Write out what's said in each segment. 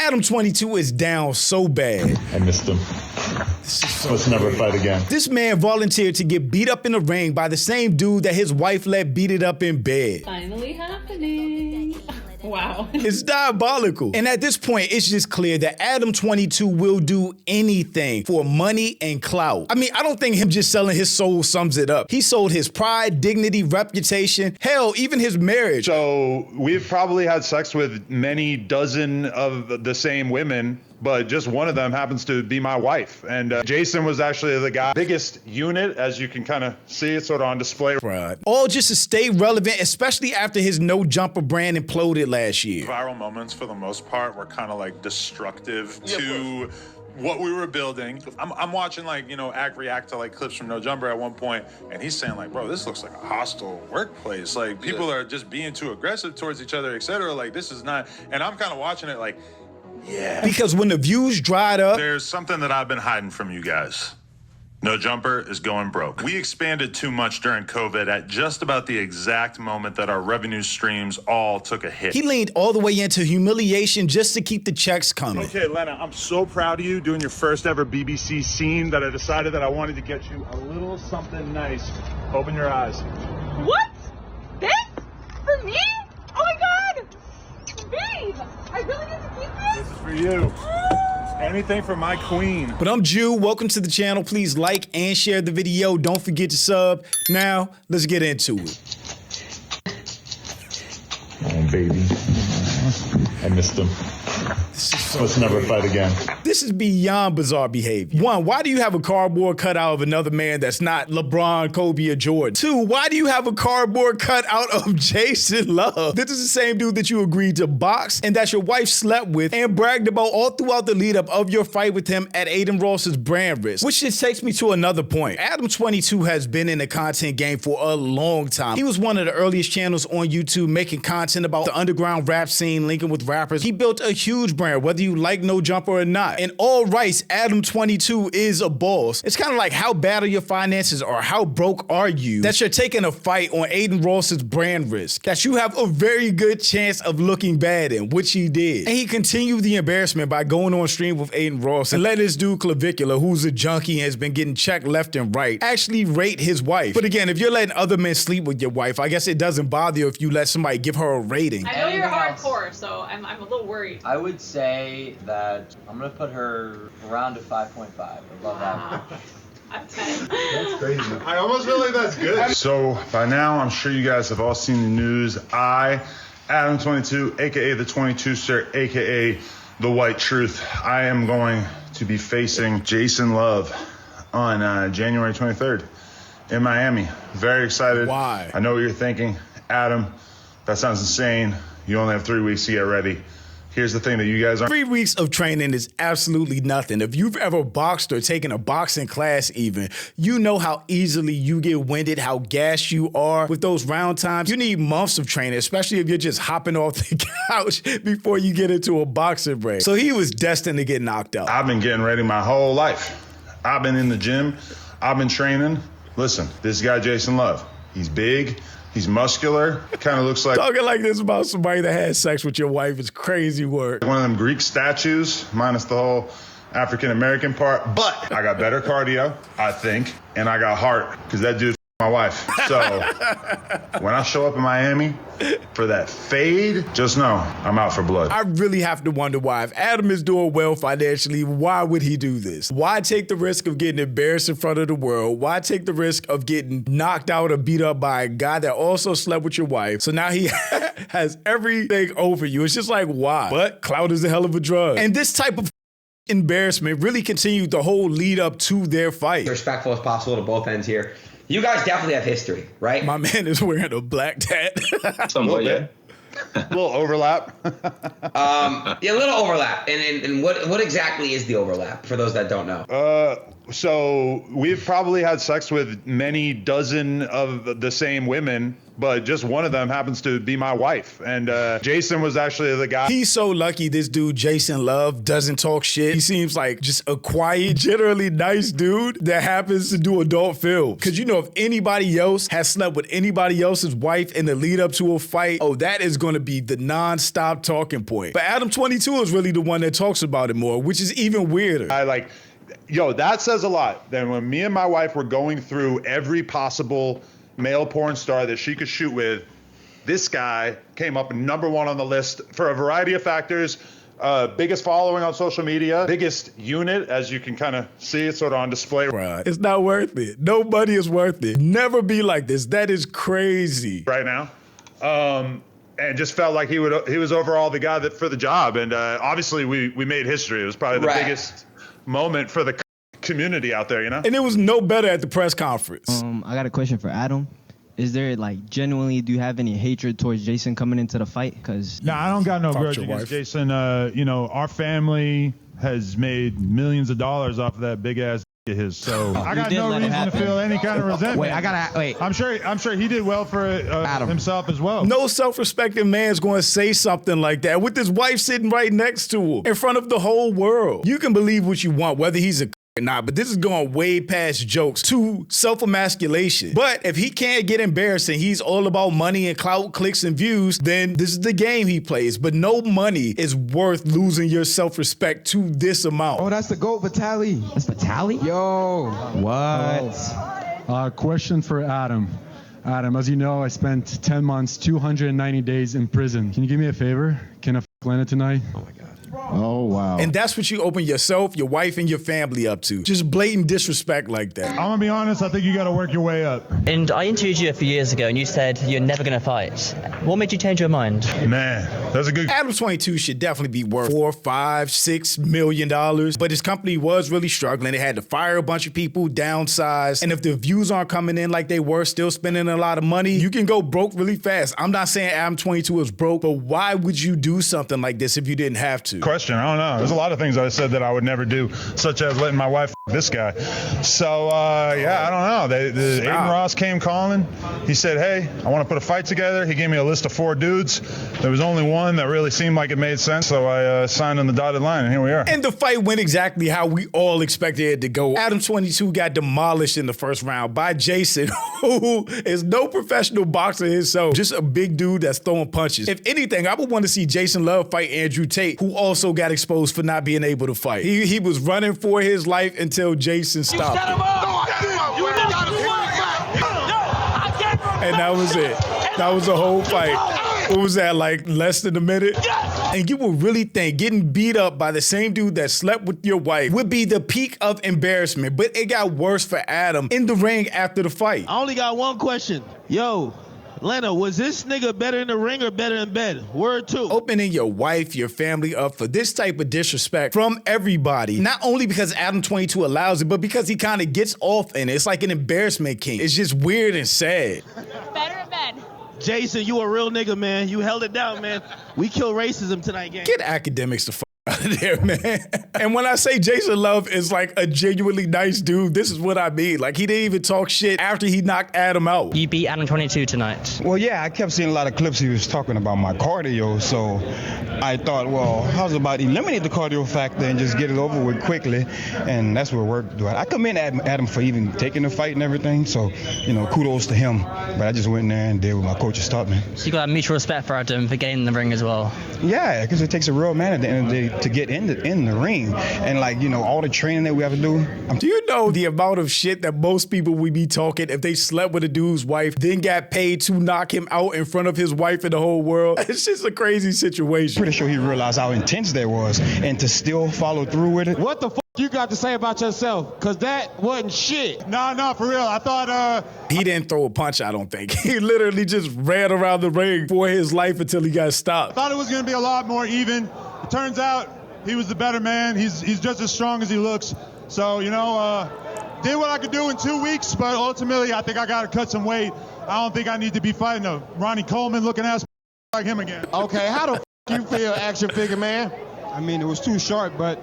Adam22 is down so bad. I missed him. Let's never fight again. This man volunteered to get beat up in the ring by the same dude that his wife let beat it up in bed. Finally happening. Wow. It's diabolical. And at this point, it's just clear that Adam22 will do anything for money and clout. I mean, I don't think him just selling his soul sums it up. He sold his pride, dignity, reputation, hell, even his marriage. So we've probably had sex with many dozen of the same women, but just one of them happens to be my wife. And Jason was actually the guy. Biggest unit, as you can kind of see, it's sort of on display. Right. All just to stay relevant, especially after his No Jumper brand imploded last year. Viral moments, for the most part, were kind of like destructive to what we were building. I'm watching, like, you know, react to like clips from No Jumper at one point, and he's saying like, bro, this looks like a hostile workplace. Like, people are just being too aggressive towards each other, etc. Like, this is not, and I'm kind of watching it like, yeah. Because when the views dried up, there's something that I've been hiding from you guys. No Jumper is going broke. We expanded too much during COVID at just about the exact moment that our revenue streams all took a hit. he leaned all the way into humiliation just to keep the checks coming. Okay, Lena, I'm so proud of you doing your first ever BBC scene that I decided that I wanted to get you a little something nice. Open your eyes. What? This? For me? Oh my god! Babe! I really get to keep this? This is for you. Anything for my queen. But I'm Jew, welcome to the channel. Please like and share the video. Don't forget to sub. Now, let's get into it. Oh, baby. I missed him. Let's never fight again. This is beyond bizarre behavior. One, why do you have a cardboard cutout of another man that's not LeBron, Kobe, or Jordan? Two, why do you have a cardboard cutout of Jason Love? This is the same dude that you agreed to box and that your wife slept with and bragged about all throughout the lead up of your fight with him at Aiden Ross's brand risk. Which just takes me to another point. Adam22 has been in the content game for a long time. He was one of the earliest channels on YouTube making content about the underground rap scene, linking with rappers. He built a huge brand, whether you like No Jumper or not. In all rights, Adam22 is a boss. It's kind of like, how bad are your finances or how broke are you that you're taking a fight on Aiden Ross's brand risk that you have a very good chance of looking bad in, which he did. And he continued the embarrassment by going on stream with Aiden Ross and let his dude Clavicular, who's a junkie and has been getting checked left and right, actually rate his wife. But again, if you're letting other men sleep with your wife, I guess it doesn't bother you if you let somebody give her a rating. I know you're hardcore, so I'm a little worried. I would say that I'm gonna put her around a 5.5 above average. I'm 10. That's crazy. I almost feel like that's good. So by now, I'm sure you guys have all seen the news. I, Adam22, aka the 22-sir, aka the White Truth, I am going to be facing Jason Love on January 23rd in Miami. Very excited. Why? I know what you're thinking. Adam, that sounds insane. You only have 3 weeks to get ready. Here's the thing that you guys aren't. 3 weeks of training is absolutely nothing. If you've ever boxed or taken a boxing class even, you know how easily you get winded, how gassed you are with those round times. You need months of training, especially if you're just hopping off the couch before you get into a boxing ring. So he was destined to get knocked out. I've been getting ready my whole life. I've been in the gym. I've been training. Listen, this guy, Jason Love, he's big. He's muscular, kind of looks like Talking like this about somebody that had sex with your wife is crazy work. one of them Greek statues, minus the whole African-American part. But I got better cardio, I think, and I got heart, because that dude my wife. So when I show up in Miami for that fade, just know I'm out for blood. I really have to wonder why. If Adam is doing well financially, why would he do this? Why take the risk of getting embarrassed in front of the world? Why take the risk of getting knocked out or beat up by a guy that also slept with your wife? So now he has everything over you. It's just like, why? But clout is a hell of a drug. And this type of embarrassment really continued the whole lead up to their fight. Respectful as possible to both ends here. You guys definitely have history, right? My man is wearing a black tat. Somewhat, yeah. A little overlap. Yeah, a little overlap. And what exactly is the overlap for those that don't know? So we've probably had sex with many dozen of the same women, but just one of them happens to be my wife. And Jason was actually the guy. He's so lucky this dude, Jason Love, doesn't talk shit. He seems like just a quiet, generally nice dude that happens to do adult films. Because you know, if anybody else has slept with anybody else's wife in the lead up to a fight, oh, that is going to be the non-stop talking point. But Adam22 is really the one that talks about it more, which is even weirder. Yo, that says a lot. Then when me and my wife were going through every possible male porn star that she could shoot with, this guy came up #1 on the list for a variety of factors. Biggest following on social media, biggest unit, as you can kind of see, it's sort of on display. Right. It's not worth it. Nobody is worth it. Never be like this. That is crazy. Right now. And just felt like he was overall the guy for the job. And obviously we made history. It was probably the biggest moment for the community out there, you know? And it was no better at the press conference. I got a question for Adam. Is there, like, genuinely, do you have any hatred towards Jason coming into the fight? Because I don't got no grudge against Jason. You know, our family has made millions of dollars off of that big ass of his, so I got no reason to feel any kind of resentment. Wait. I'm sure he did well for himself as well. No self-respecting man's going to say something like that with his wife sitting right next to him in front of the whole world. You can believe what you want, whether he's a or not, but this is going way past jokes to self-emasculation. But if he can't get embarrassing, he's all about money and clout, clicks, and views, then this is the game he plays. But no money is worth losing your self-respect to this amount. Oh, that's the GOAT, Vitali. That's Vitali? Yo. What? Question for Adam. Adam, as you know, I spent 10 months, 290 days in prison. Can you do me a favor? Can I Lena tonight? Oh my God. Oh, wow. And that's what you open yourself, your wife, and your family up to. Just blatant disrespect like that. I'm going to be honest, I think you got to work your way up. And I interviewed you a few years ago, and you said you're never going to fight. What made you change your mind? Man, that's a good... Adam22 should definitely be worth $4, $5, $6 million. But his company was really struggling. They had to fire a bunch of people, downsize. And if the views aren't coming in like they were, still spending a lot of money, you can go broke really fast. I'm not saying Adam22 is broke, but why would you do something like this if you didn't have to? Question, I don't know. There's a lot of things I said that I would never do, such as letting my wife this guy. So, yeah, I don't know. Aiden Ross came calling. He said, hey, I want to put a fight together. He gave me a list of 4 dudes. There was only one that really seemed like it made sense, so I signed on the dotted line, and here we are. And the fight went exactly how we all expected it to go. Adam22 got demolished in the first round by Jason, who is no professional boxer himself, just a big dude that's throwing punches. If anything, I would want to see Jason Love fight Andrew Tate, who also got exposed for not being able to fight. He was running for his life until Jason stopped him. And that was it. That was the whole fight. What was that, like less than a minute? And you would really think getting beat up by the same dude that slept with your wife would be the peak of embarrassment, but it got worse for Adam in the ring after the fight. I only got one question. Yo, Lena, was this nigga better in the ring or better in bed? Word 2. Opening your wife, your family up for this type of disrespect from everybody, not only because Adam22 allows it, but because he kind of gets off in it. It's like an embarrassment king. It's just weird and sad. Better in bed. Jason, you a real nigga, man. You held it down, man. We kill racism tonight, gang. Get academics the out of there, man. And when I say Jason Love is like a genuinely nice dude, this is what I mean. Like, he didn't even talk shit after he knocked Adam out. You beat Adam22 tonight. Well, yeah, I kept seeing a lot of clips he was talking about my cardio, so I thought, well, how's about eliminate the cardio factor and just get it over with quickly, and that's what worked. I commend Adam for even taking the fight and everything, so, you know, kudos to him. But I just went in there and did what my coaches taught me. So you got mutual respect for Adam for getting in the ring as well? Yeah, because it takes a real man at the end of the day to get in the ring, and like, you know, all the training that we have to do. Do you know the amount of shit that most people would be talking if they slept with a dude's wife, then got paid to knock him out in front of his wife and the whole world? It's just a crazy situation. Pretty sure he realized how intense that was, and to still follow through with it. What the fuck you got to say about yourself? Because that wasn't shit. No, for real. I thought he didn't throw a punch, I don't think. He literally just ran around the ring for his life until he got stopped. I thought it was going to be a lot more even. It turns out he was the better man. He's just as strong as he looks. So, you know, did what I could do in 2 weeks, but ultimately I think I got to cut some weight. I don't think I need to be fighting a Ronnie Coleman looking ass like him again. Okay, how the you feel, action figure man? I mean, it was too short, but,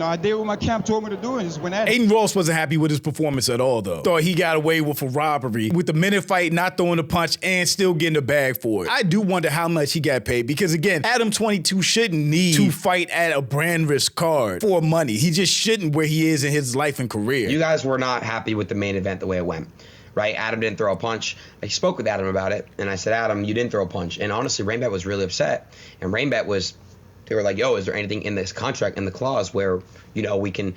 I did what my camp told me to do and just went at it. Aiden Ross wasn't happy with his performance at all, though. Thought he got away with a robbery, with the minute fight, not throwing a punch, and still getting a bag for it. I do wonder how much he got paid, because again, Adam22 shouldn't need to fight at a brand risk card for money. He just shouldn't where he is in his life and career. You guys were not happy with the main event the way it went, right? Adam didn't throw a punch. I spoke with Adam about it, and I said, Adam, you didn't throw a punch. And honestly, Rainbet was really upset. And Rainbet was, they were like, yo, is there anything in this contract, in the clause where, we can,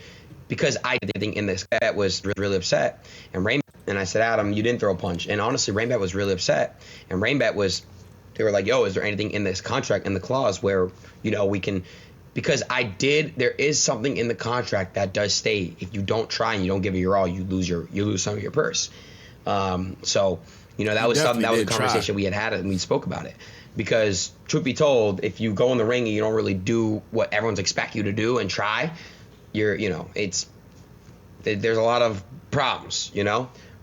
because I did anything in this, that was really upset. And I said, Adam, you didn't throw a punch. And honestly, Rainbet was really upset. And Rainbet was, they were like, yo, is there anything in this contract, in the clause where, we can, because I did, there is something in the contract that does state if you don't try and you don't give it your all, you lose some of your purse. So, that was something, that was a conversation we had and we spoke about it. Because truth be told, if you go in the ring and you don't really do what everyone's expect you to do and try, there's a lot of problems,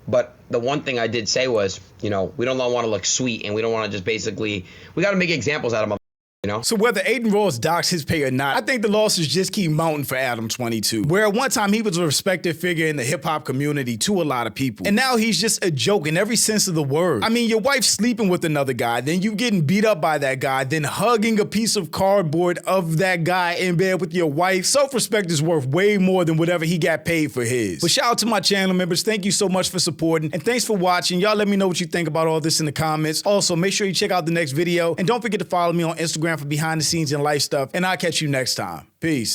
But the one thing I did say was, we don't want to look sweet and we don't want to just basically, we got to make examples out of them. So whether Aiden Ross docks his pay or not, I think the losses just keep mounting for Adam22. Where at one time he was a respected figure in the hip-hop community to a lot of people. And now he's just a joke in every sense of the word. I mean, your wife's sleeping with another guy, then you getting beat up by that guy, then hugging a piece of cardboard of that guy in bed with your wife. Self-respect is worth way more than whatever he got paid for his. But shout out to my channel members. Thank you so much for supporting. And thanks for watching. Y'all let me know what you think about all this in the comments. Also, make sure you check out the next video. And don't forget to follow me on Instagram for behind the scenes and life stuff, and I'll catch you next time. Peace.